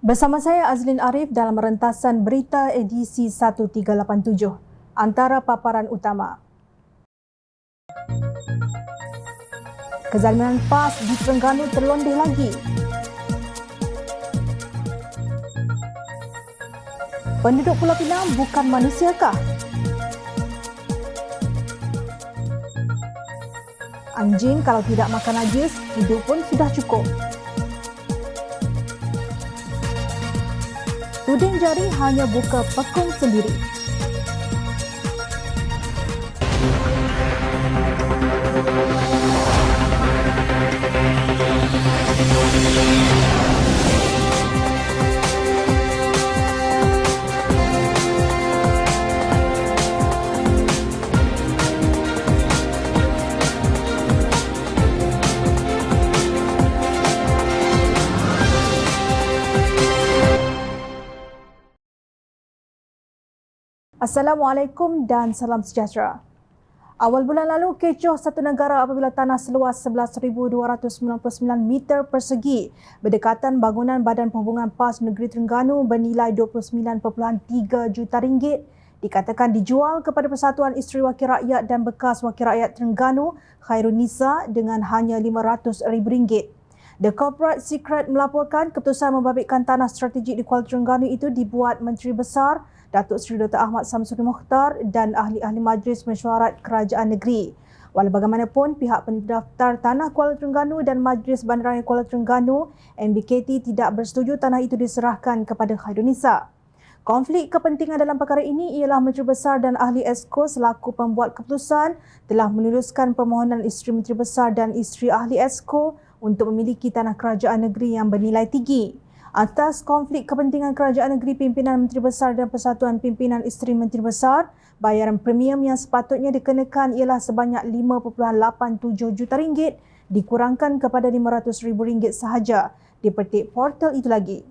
Bersama saya Azlin Arif dalam rentasan berita edisi 1387. Antara paparan utama. Kezaliman PAS di Terengganu terlondeh lagi. Penduduk Pulau Pinang bukan manusiakah? Anjing kalau tidak makan najis, hidup pun sudah cukup. Tuding jari hanya buka pekung sendiri. Assalamualaikum dan salam sejahtera. Awal bulan lalu, kecoh satu negara apabila tanah seluas 11,299 meter persegi berdekatan bangunan Badan Perhubungan PAS Negeri Terengganu bernilai 29.3 juta ringgit dikatakan dijual kepada Persatuan Isteri Wakil Rakyat dan Bekas Wakil Rakyat Terengganu Khairunisa dengan hanya RM500,000. The Corporate Secret melaporkan keputusan membabitkan tanah strategik di Kuala Terengganu itu dibuat Menteri Besar Datuk Seri Dr. Ahmad Samsuri Mokhtar dan ahli-ahli Majlis Mesyuarat Kerajaan Negeri. Walau bagaimanapun, pihak pendaftar Tanah Kuala Terengganu dan Majlis Bandaraya Kuala Terengganu MBKT tidak bersetuju tanah itu diserahkan kepada Khairunisa. Konflik kepentingan dalam perkara ini ialah Menteri Besar dan Ahli Esko selaku pembuat keputusan telah menuluskan permohonan isteri Menteri Besar dan isteri Ahli Esko untuk memiliki tanah kerajaan negeri yang bernilai tinggi. Atas konflik kepentingan kerajaan negeri, pimpinan Menteri Besar dan Persatuan Pimpinan Isteri Menteri Besar, bayaran premium yang sepatutnya dikenakan ialah sebanyak RM5.87 juta dikurangkan kepada RM500,000 sahaja, dipetik portal itu lagi.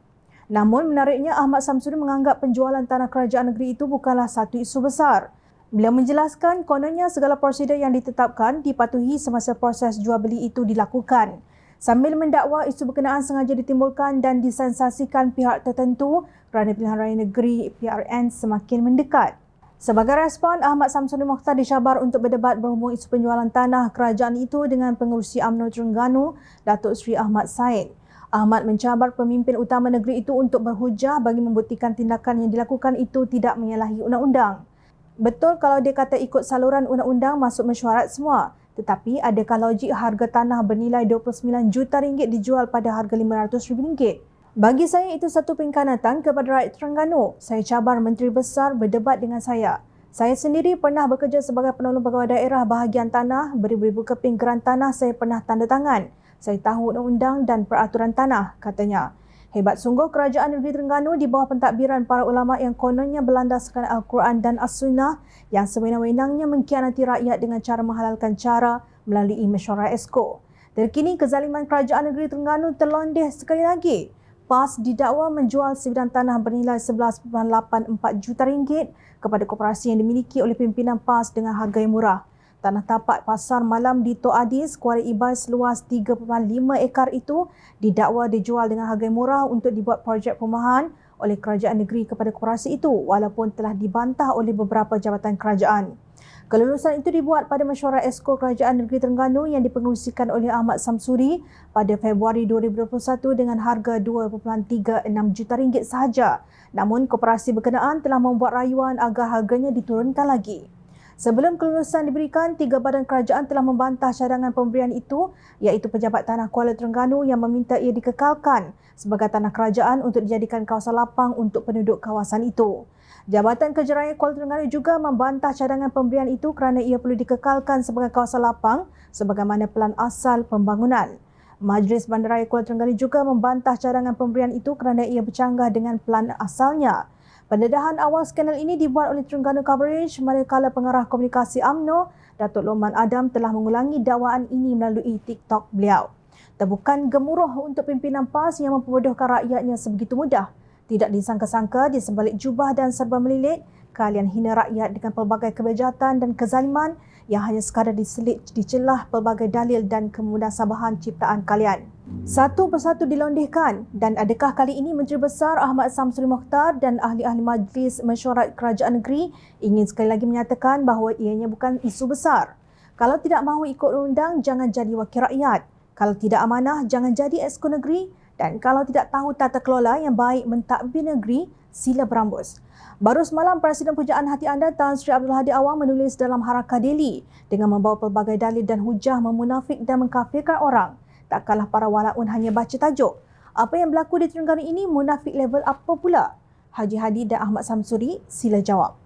Namun menariknya, Ahmad Samsuri menganggap penjualan tanah kerajaan negeri itu bukanlah satu isu besar. Beliau menjelaskan kononnya segala prosedur yang ditetapkan dipatuhi semasa proses jual beli itu dilakukan. Sambil mendakwa isu berkenaan sengaja ditimbulkan dan disensasikan pihak tertentu kerana pilihan raya negeri PRN semakin mendekat. Sebagai respon, Ahmad Samsuri Mokhtar disyabar untuk berdebat berhubung isu penjualan tanah kerajaan itu dengan pengerusi UMNO Terengganu, Datuk Seri Ahmad Said. Ahmad mencabar pemimpin utama negeri itu untuk berhujah bagi membuktikan tindakan yang dilakukan itu tidak menyalahi undang-undang. Betul kalau dia kata ikut saluran undang-undang masuk mesyuarat semua. Tetapi adakah logik harga tanah bernilai RM29 juta dijual pada harga RM500,000? Bagi saya itu satu pengkhianatan kepada rakyat Terengganu. Saya cabar Menteri Besar berdebat dengan saya. Saya sendiri pernah bekerja sebagai penolong pegawai daerah bahagian tanah, beribu-ribu keping geran tanah saya pernah tanda tangan. Saya tahu undang-undang dan peraturan tanah, katanya. Hebat sungguh kerajaan negeri Terengganu di bawah pentadbiran para ulama yang kononnya berlandaskan Al-Quran dan As-Sunnah yang sewenang-wenangnya mengkhianati rakyat dengan cara menghalalkan cara melalui mesyuarat Esko. Terkini kezaliman kerajaan negeri Terengganu terlondeh sekali lagi. PAS didakwa menjual sebidang tanah bernilai RM11.84 juta kepada koperasi yang dimiliki oleh pimpinan PAS dengan harga yang murah. Tanah tapak pasar malam di Tok Adis, Kuala Ibai seluas 3.5 ekar itu didakwa dijual dengan harga yang murah untuk dibuat projek perumahan oleh kerajaan negeri kepada koperasi itu walaupun telah dibantah oleh beberapa jabatan kerajaan. Kelulusan itu dibuat pada mesyuarat Esko Kerajaan Negeri Terengganu yang dipengerusikan oleh Ahmad Samsuri pada Februari 2021 dengan harga RM2.36 juta sahaja. Namun koperasi berkenaan telah membuat rayuan agar harganya diturunkan lagi. Sebelum kelulusan diberikan, 3 badan kerajaan telah membantah cadangan pemberian itu iaitu Pejabat Tanah Kuala Terengganu yang meminta ia dikekalkan sebagai tanah kerajaan untuk dijadikan kawasan lapang untuk penduduk kawasan itu. Jabatan Kerja Raya Kuala Terengganu juga membantah cadangan pemberian itu kerana ia perlu dikekalkan sebagai kawasan lapang sebagaimana pelan asal pembangunan. Majlis Bandaraya Kuala Terengganu juga membantah cadangan pemberian itu kerana ia bercanggah dengan pelan asalnya. Pendedahan awal skandal ini dibuat oleh Terengganu Coverage manakala pengarah komunikasi UMNO, Datuk Lokman Adam telah mengulangi dakwaan ini melalui TikTok beliau. Tebukan gemuruh untuk pimpinan PAS yang memperbodohkan rakyatnya sebegitu mudah. Tidak disangka-sangka di sebalik jubah dan serba melilit, kalian hina rakyat dengan pelbagai kebejatan dan kezaliman yang hanya sekadar diselit dicelah pelbagai dalil dan kemunasabahan ciptaan kalian. Satu persatu dilondehkan, dan adakah kali ini Menteri Besar Ahmad Samsuri Mokhtar dan ahli-ahli Majlis Mesyuarat Kerajaan Negeri ingin sekali lagi menyatakan bahawa ianya bukan isu besar. Kalau tidak mahu ikut undang, jangan jadi wakil rakyat. Kalau tidak amanah, jangan jadi exco negeri. Dan kalau tidak tahu tata kelola yang baik mentadbir negeri, sila berambus. Baru semalam, Presiden Pujaan Hati Anda Tan Sri Abdul Hadi Awang menulis dalam Harakah Daily dengan membawa pelbagai dalil dan hujah memunafik dan mengkafirkan orang. Tak kalah para walaun hanya baca tajuk. Apa yang berlaku di Terengganu ini munafik level apa pula? Haji Hadi dan Ahmad Samsuri, sila jawab.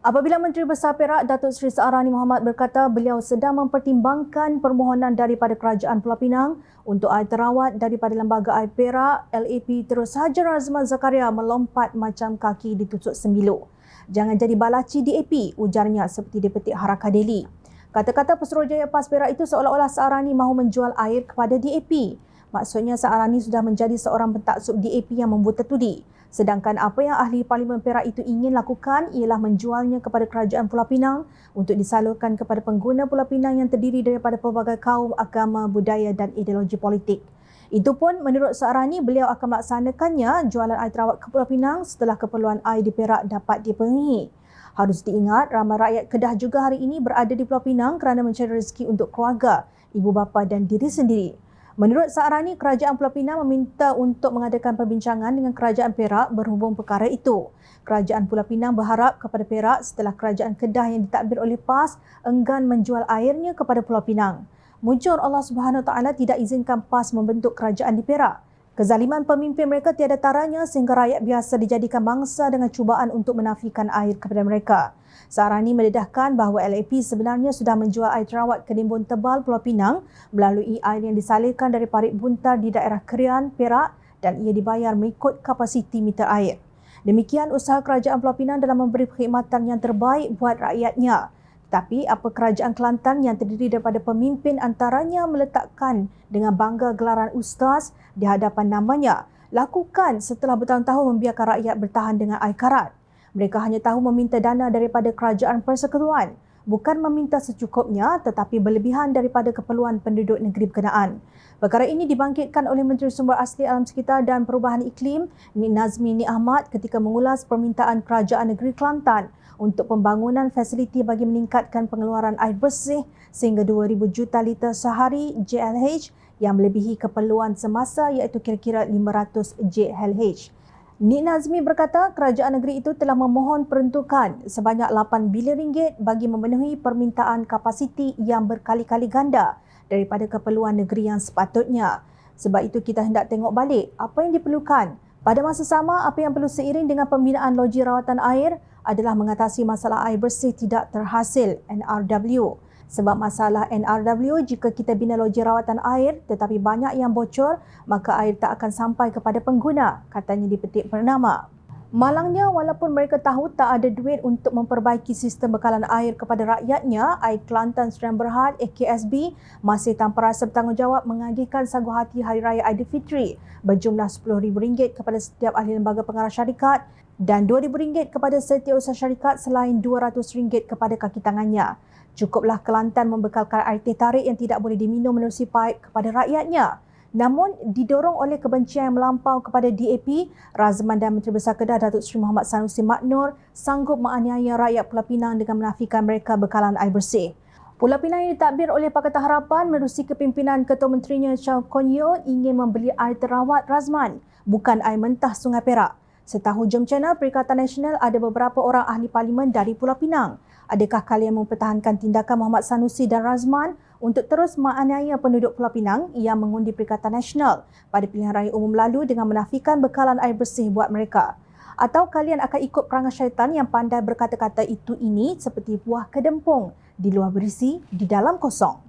Apabila Menteri Besar Perak Datuk Seri Saarani Mohamad berkata beliau sedang mempertimbangkan permohonan daripada Kerajaan Pulau Pinang untuk air terawat daripada Lembaga Air Perak, LAP terus sahaja Razman Zakaria melompat macam kaki ditutup sembilu. Jangan jadi balaci DAP, ujarnya seperti dipetik Harakah Daily. Kata-kata Pesuruhjaya PAS Perak itu seolah-olah Saarani mahu menjual air kepada DAP. Maksudnya Saarani sudah menjadi seorang pentaksub DAP yang membuta tudi. Sedangkan apa yang ahli Parlimen Perak itu ingin lakukan ialah menjualnya kepada Kerajaan Pulau Pinang untuk disalurkan kepada pengguna Pulau Pinang yang terdiri daripada pelbagai kaum, agama, budaya dan ideologi politik. Itu pun menurut Saarani beliau akan melaksanakannya jualan air terawat ke Pulau Pinang setelah keperluan air di Perak dapat dipenuhi. Harus diingat, ramai rakyat Kedah juga hari ini berada di Pulau Pinang kerana mencari rezeki untuk keluarga, ibu bapa dan diri sendiri. Menurut Saarani, Kerajaan Pulau Pinang meminta untuk mengadakan perbincangan dengan Kerajaan Perak berhubung perkara itu. Kerajaan Pulau Pinang berharap kepada Perak setelah Kerajaan Kedah yang ditadbir oleh PAS enggan menjual airnya kepada Pulau Pinang. Mujur Allah Subhanahu Wa Taala tidak izinkan PAS membentuk kerajaan di Perak. Kezaliman pemimpin mereka tiada taranya sehingga rakyat biasa dijadikan mangsa dengan cubaan untuk menafikan air kepada mereka. Saarani mendedahkan bahawa LAP sebenarnya sudah menjual air terawat ke Nimbun Tebal Pulau Pinang melalui air yang disalurkan dari parit buntar di daerah Kerian, Perak dan ia dibayar mengikut kapasiti meter air. Demikian usaha Kerajaan Pulau Pinang dalam memberi perkhidmatan yang terbaik buat rakyatnya. Tapi apa Kerajaan Kelantan yang terdiri daripada pemimpin antaranya meletakkan dengan bangga gelaran ustaz di hadapan namanya, lakukan setelah bertahun-tahun membiarkan rakyat bertahan dengan air karat. Mereka hanya tahu meminta dana daripada Kerajaan Persekutuan, bukan meminta secukupnya tetapi berlebihan daripada keperluan penduduk negeri berkenaan. Perkara ini dibangkitkan oleh Menteri Sumber Asli Alam Sekitar dan Perubahan Iklim, Nik Nazmi Nik Ahmad ketika mengulas permintaan Kerajaan Negeri Kelantan untuk pembangunan fasiliti bagi meningkatkan pengeluaran air bersih sehingga 2,000 juta liter sehari JLH yang melebihi keperluan semasa iaitu kira-kira 500 JLH. Nik Nazmi berkata kerajaan negeri itu telah memohon peruntukan sebanyak 8 bilion ringgit bagi memenuhi permintaan kapasiti yang berkali-kali ganda daripada keperluan negeri yang sepatutnya. Sebab itu kita hendak tengok balik apa yang diperlukan. Pada masa sama, apa yang perlu seiring dengan pembinaan loji rawatan air adalah mengatasi masalah air bersih tidak terhasil NRW. Sebab masalah NRW, jika kita bina loji rawatan air tetapi banyak yang bocor, maka air tak akan sampai kepada pengguna, katanya di petik Bernama. Malangnya, walaupun mereka tahu tak ada duit untuk memperbaiki sistem bekalan air kepada rakyatnya, Air Kelantan Sdn Bhd AKSB masih tanpa rasa bertanggungjawab mengagihkan sagu hati Hari Raya Aidilfitri berjumlah RM10,000 kepada setiap ahli lembaga pengarah syarikat dan RM2,000 kepada setiausaha syarikat selain RM200 kepada kaki tangannya. Cukuplah Kelantan membekalkan air teh tarik yang tidak boleh diminum menerusi paip kepada rakyatnya. Namun, didorong oleh kebencian yang melampau kepada DAP, Razman dan Menteri Besar Kedah Datuk Seri Muhammad Sanusi Maknur sanggup menganiaya rakyat Pulau Pinang dengan menafikan mereka bekalan air bersih. Pulau Pinang yang ditadbir oleh Pakatan Harapan menerusi kepimpinan Ketua Menterinya Chow Kon Yeow ingin membeli air terawat Razman, bukan air mentah Sungai Perak. Setahu Jom Channel Perikatan Nasional, ada beberapa orang ahli parlimen dari Pulau Pinang. Adakah kalian mempertahankan tindakan Muhammad Sanusi dan Razman untuk terus menganiaya penduduk Pulau Pinang yang mengundi Perikatan Nasional pada pilihan raya umum lalu dengan menafikan bekalan air bersih buat mereka? Atau kalian akan ikut perangai syaitan yang pandai berkata-kata itu ini seperti buah kedempung, di luar berisi, di dalam kosong?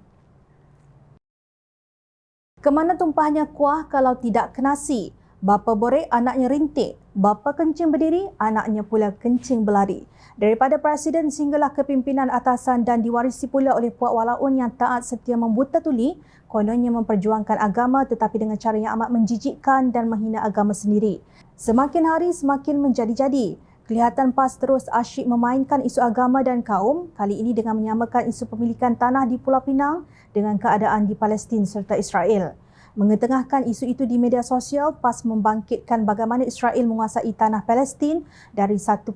Kemana tumpahnya kuah kalau tidak ke nasi? Bapa borek, anaknya rintik. Bapa kencing berdiri, anaknya pula kencing berlari. Daripada Presiden sehinggalah kepimpinan atasan dan diwarisi pula oleh puak walaun yang taat setia membuta tuli, kononnya memperjuangkan agama tetapi dengan cara yang amat menjijikkan dan menghina agama sendiri. Semakin hari semakin menjadi-jadi. Kelihatan PAS terus asyik memainkan isu agama dan kaum, kali ini dengan menyamakan isu pemilikan tanah di Pulau Pinang dengan keadaan di Palestin serta Israel. Mengetengahkan isu itu di media sosial, PAS membangkitkan bagaimana Israel menguasai tanah Palestin dari 1.5%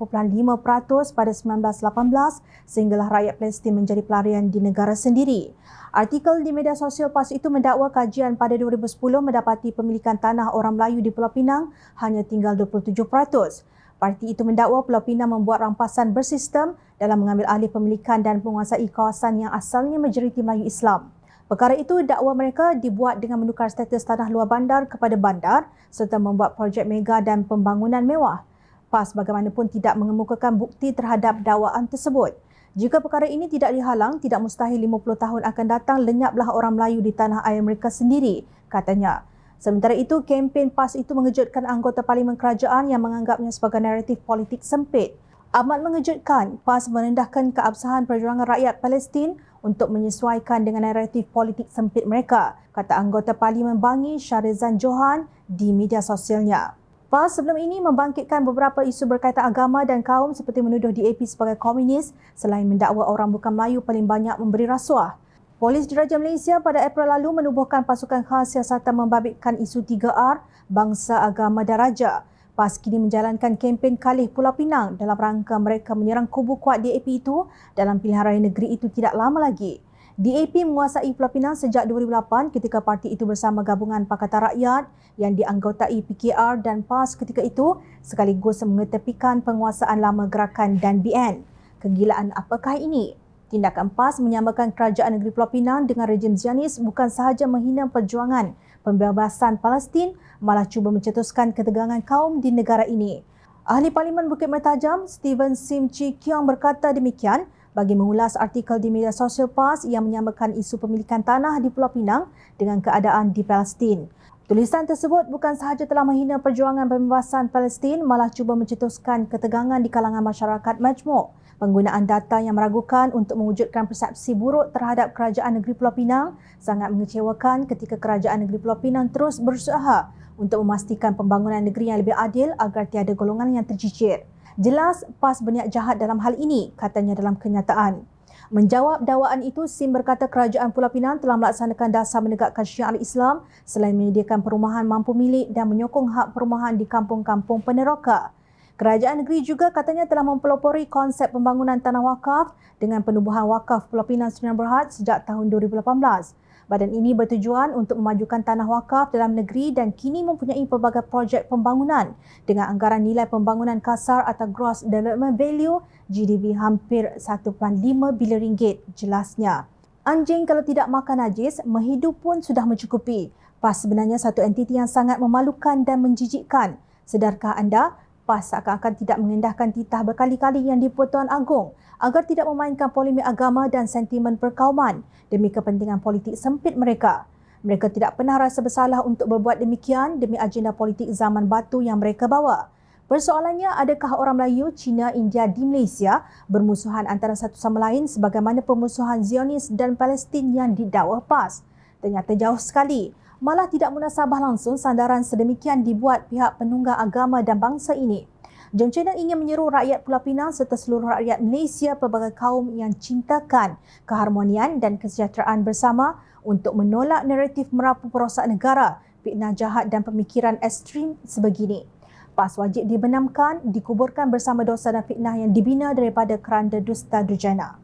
pada 1918 sehinggalah rakyat Palestin menjadi pelarian di negara sendiri. Artikel di media sosial PAS itu mendakwa kajian pada 2010 mendapati pemilikan tanah orang Melayu di Pulau Pinang hanya tinggal 27%. Parti itu mendakwa Pulau Pinang membuat rampasan bersistem dalam mengambil alih pemilikan dan menguasai kawasan yang asalnya majoriti Melayu Islam. Perkara itu dakwa mereka dibuat dengan menukar status tanah luar bandar kepada bandar serta membuat projek mega dan pembangunan mewah. PAS bagaimanapun tidak mengemukakan bukti terhadap dakwaan tersebut. Jika perkara ini tidak dihalang, tidak mustahil 50 tahun akan datang lenyaplah orang Melayu di tanah air mereka sendiri, katanya. Sementara itu, kempen PAS itu mengejutkan anggota Parlimen Kerajaan yang menganggapnya sebagai naratif politik sempit. Amat mengejutkan, PAS merendahkan keabsahan perjuangan rakyat Palestin untuk menyesuaikan dengan naratif politik sempit mereka, kata anggota Parlimen Bangi Syarizan Johan di media sosialnya. PAS sebelum ini membangkitkan beberapa isu berkaitan agama dan kaum seperti menuduh DAP sebagai komunis selain mendakwa orang bukan Melayu paling banyak memberi rasuah. Polis Diraja Malaysia pada April lalu menubuhkan pasukan khas siasatan membabitkan isu 3R, bangsa, agama dan raja. PAS kini menjalankan kempen Kalih Pulau Pinang dalam rangka mereka menyerang kubu kuat DAP itu dalam pilihan raya negeri itu tidak lama lagi. DAP menguasai Pulau Pinang sejak 2008 ketika parti itu bersama Gabungan Pakatan Rakyat yang dianggotai PKR dan PAS ketika itu sekaligus mengetepikan penguasaan lama Gerakan dan BN. Kegilaan apakah ini? Tindakan PAS menyamakan kerajaan negeri Pulau Pinang dengan rejim Zionis bukan sahaja menghina perjuangan pembebasan Palestin, malah cuba mencetuskan ketegangan kaum di negara ini. Ahli Parlimen Bukit Mertajam, Stephen Sim Chi Kiong berkata demikian bagi mengulas artikel di media sosial PAS yang menyamakan isu pemilikan tanah di Pulau Pinang dengan keadaan di Palestin. Tulisan tersebut bukan sahaja telah menghina perjuangan pembebasan Palestin, malah cuba mencetuskan ketegangan di kalangan masyarakat majmuk. Penggunaan data yang meragukan untuk mewujudkan persepsi buruk terhadap kerajaan negeri Pulau Pinang sangat mengecewakan ketika kerajaan negeri Pulau Pinang terus berusaha untuk memastikan pembangunan negeri yang lebih adil agar tiada golongan yang tercicir. Jelas PAS berniat jahat dalam hal ini, katanya dalam kenyataan. Menjawab dakwaan itu, Sim berkata kerajaan Pulau Pinang telah melaksanakan dasar menegakkan syiar Islam selain menyediakan perumahan mampu milik dan menyokong hak perumahan di kampung-kampung peneroka. Kerajaan negeri juga katanya telah mempelopori konsep pembangunan tanah wakaf dengan penubuhan wakaf Pulau Pinang Sdn Bhd sejak tahun 2018. Badan ini bertujuan untuk memajukan tanah wakaf dalam negeri dan kini mempunyai pelbagai projek pembangunan dengan anggaran nilai pembangunan kasar atau Gross Development Value GDV hampir 1.5 bilion ringgit, jelasnya. Anjing kalau tidak makan najis, menghidup pun sudah mencukupi. PAS sebenarnya satu entiti yang sangat memalukan dan menjijikkan. Sedarkah anda? PAS seakan-akan tidak mengendahkan titah berkali-kali yang di-Pertuan Agong agar tidak memainkan polemik agama dan sentimen perkauman demi kepentingan politik sempit mereka. Mereka tidak pernah rasa bersalah untuk berbuat demikian demi agenda politik zaman batu yang mereka bawa. Persoalannya, adakah orang Melayu, Cina, India di Malaysia bermusuhan antara satu sama lain sebagaimana permusuhan Zionis dan Palestin yang didakwa PAS? Ternyata jauh sekali. Malah tidak munasabah langsung sandaran sedemikian dibuat pihak penunggang agama dan bangsa ini. John Channel ingin menyeru rakyat Pulau Pinang serta seluruh rakyat Malaysia pelbagai kaum yang cintakan keharmonian dan kesejahteraan bersama untuk menolak naratif merapu perosak negara, fitnah jahat dan pemikiran ekstrim sebegini. PAS wajib dibenamkan, dikuburkan bersama dosa dan fitnah yang dibina daripada keranda dusta durjana.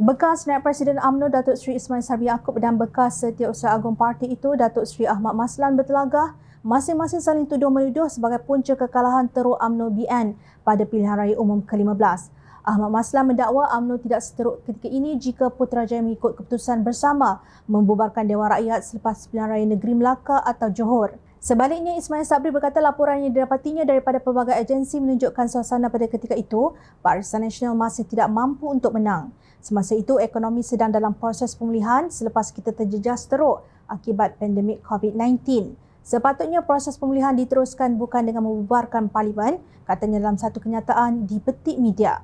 Bekas Naib Presiden UMNO Datuk Seri Ismail Sabri Yaakob dan bekas Setiausaha Agung Parti itu Datuk Seri Ahmad Maslan bertelagah masing-masing saling tuduh-menuduh sebagai punca kekalahan teruk UMNO BN pada pilihan raya umum ke-15. Ahmad Maslan mendakwa UMNO tidak seteruk ketika ini jika Putrajaya mengikut keputusan bersama membubarkan Dewan Rakyat selepas pilihan raya negeri Melaka atau Johor. Sebaliknya, Ismail Sabri berkata laporan yang didapatinya daripada pelbagai agensi menunjukkan suasana pada ketika itu Barisan Nasional masih tidak mampu untuk menang. Semasa itu, ekonomi sedang dalam proses pemulihan selepas kita terjejas teruk akibat pandemik COVID-19. Sepatutnya proses pemulihan diteruskan bukan dengan membubarkan parlimen, katanya dalam satu kenyataan dipetik media.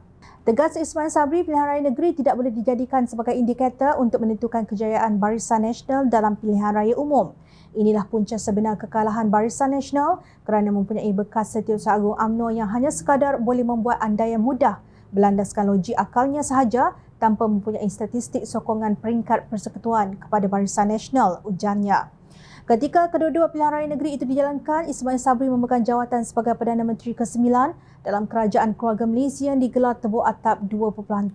Tegas Ismail Sabri, pilihan raya negeri tidak boleh dijadikan sebagai indikator untuk menentukan kejayaan Barisan Nasional dalam pilihan raya umum. Inilah punca sebenar kekalahan Barisan Nasional kerana mempunyai bekas Setiausaha Agung UMNO yang hanya sekadar boleh membuat andaian mudah berlandaskan logik akalnya sahaja tanpa mempunyai statistik sokongan peringkat persekutuan kepada Barisan Nasional, ujarnya. Ketika kedua-dua pilihan raya negeri itu dijalankan, Ismail Sabri memegang jawatan sebagai Perdana Menteri ke-9 dalam Kerajaan Keluarga Malaysia yang digelar tebuk atap 2.0.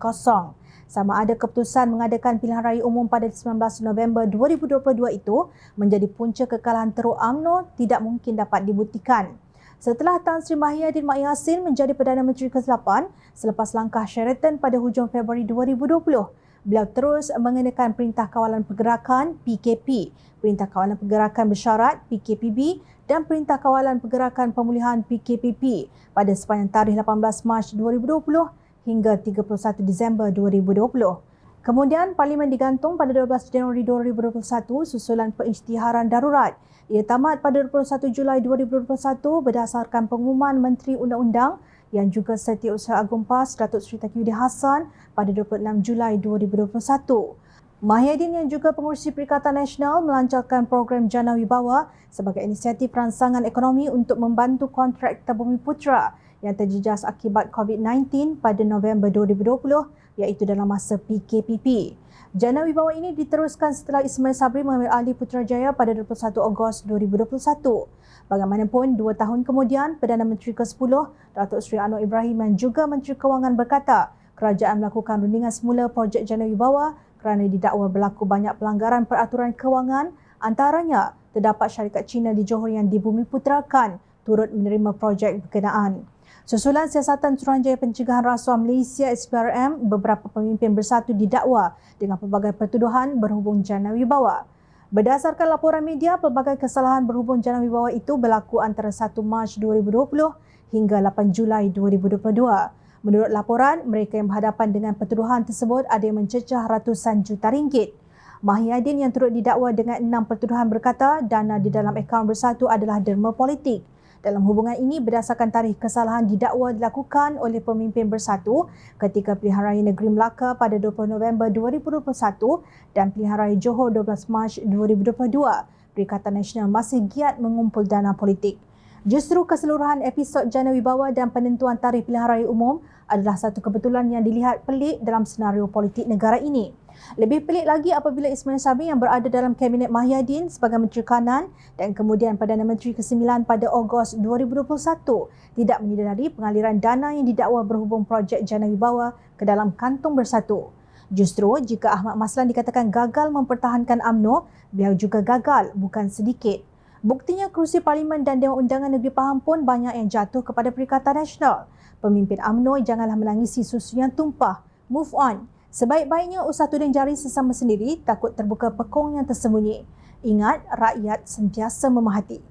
Sama ada keputusan mengadakan pilihan raya umum pada 19 November 2022 itu menjadi punca kekalahan teruk UMNO tidak mungkin dapat dibuktikan. Setelah Tan Sri Mahyadin Mak Yassin menjadi Perdana Menteri ke-8 selepas langkah Sheraton pada hujung Februari 2020, beliau terus mengenakan Perintah Kawalan Pergerakan PKP, Perintah Kawalan Pergerakan Bersyarat PKPB dan Perintah Kawalan Pergerakan Pemulihan PKPP pada sepanjang tarikh 18 Mac 2020 hingga 31 Disember 2020. Kemudian Parlimen digantung pada 12 Januari 2021 susulan pengisytiharan darurat. Ia tamat pada 21 Julai 2021 berdasarkan pengumuman Menteri Undang-Undang yang juga Setiausaha Agung PAS Datuk Seri Taqiyuddin Hassan pada 26 Julai 2021. Mahyadin yang juga pengurusi Perikatan Nasional melancarkan program Jana Wibawa sebagai inisiatif rangsangan ekonomi untuk membantu kontraktor Bumiputera yang terjejas akibat COVID-19 pada November 2020 iaitu dalam masa PKPP. Jana Wibawa ini diteruskan setelah Ismail Sabri mengambil alih Putrajaya pada 21 Ogos 2021. Bagaimanapun, 2 tahun kemudian, Perdana Menteri ke-10, Datuk Seri Anwar Ibrahim yang juga Menteri Kewangan berkata, kerajaan melakukan rundingan semula projek Jana Wibawa kerana didakwa berlaku banyak pelanggaran peraturan kewangan, antaranya terdapat syarikat Cina di Johor yang dibumiputerakan turut menerima projek berkenaan. Susulan siasatan Suruhanjaya Pencegahan Rasuah Malaysia SPRM, beberapa pemimpin bersatu didakwa dengan pelbagai pertuduhan berhubung Jana Wibawa. Berdasarkan laporan media, pelbagai kesalahan berhubung Jana Wibawa itu berlaku antara 1 Mac 2020 hingga 8 Julai 2022. Menurut laporan, mereka yang berhadapan dengan pertuduhan tersebut ada yang mencecah ratusan juta ringgit. Mahyadin yang turut didakwa dengan 6 pertuduhan berkata dana di dalam akaun bersatu adalah derma politik. Dalam hubungan ini, berdasarkan tarikh kesalahan didakwa dilakukan oleh pemimpin bersatu ketika pilihan raya negeri Melaka pada 20 November 2021 dan pilihan raya Johor 12 Mac 2022. Perikatan Nasional masih giat mengumpul dana politik. Justru keseluruhan episod Jana Wibawa dan penentuan tarikh pilihan raya umum adalah satu kebetulan yang dilihat pelik dalam senario politik negara ini. Lebih pelik lagi apabila Ismail Sabri yang berada dalam Kabinet Mahyadin sebagai Menteri Kanan dan kemudian Perdana Menteri ke-9 pada Ogos 2021 tidak menyedari pengaliran dana yang didakwa berhubung projek Jana Wibawa ke dalam kantung bersatu. Justru jika Ahmad Maslan dikatakan gagal mempertahankan UMNO, beliau juga gagal bukan sedikit. Buktinya kerusi Parlimen dan Dewan Undangan Negeri Pahang pun banyak yang jatuh kepada Perikatan Nasional. Pemimpin UMNO janganlah menangisi susu yang tumpah. Move on. Sebaik-baiknya usah tuding jari sesama sendiri takut terbuka pekong yang tersembunyi. Ingat, rakyat sentiasa memahati.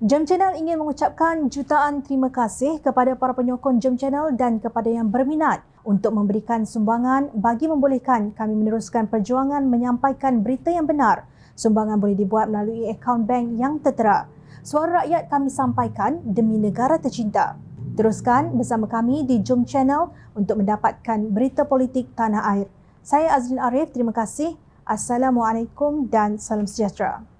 Jam Channel ingin mengucapkan jutaan terima kasih kepada para penyokong Jam Channel dan kepada yang berminat untuk memberikan sumbangan bagi membolehkan kami meneruskan perjuangan menyampaikan berita yang benar. Sumbangan boleh dibuat melalui akaun bank yang tertera. Suara rakyat kami sampaikan demi negara tercinta. Teruskan bersama kami di Jom Channel untuk mendapatkan berita politik tanah air. Saya Azrin Arif, terima kasih. Assalamualaikum dan salam sejahtera.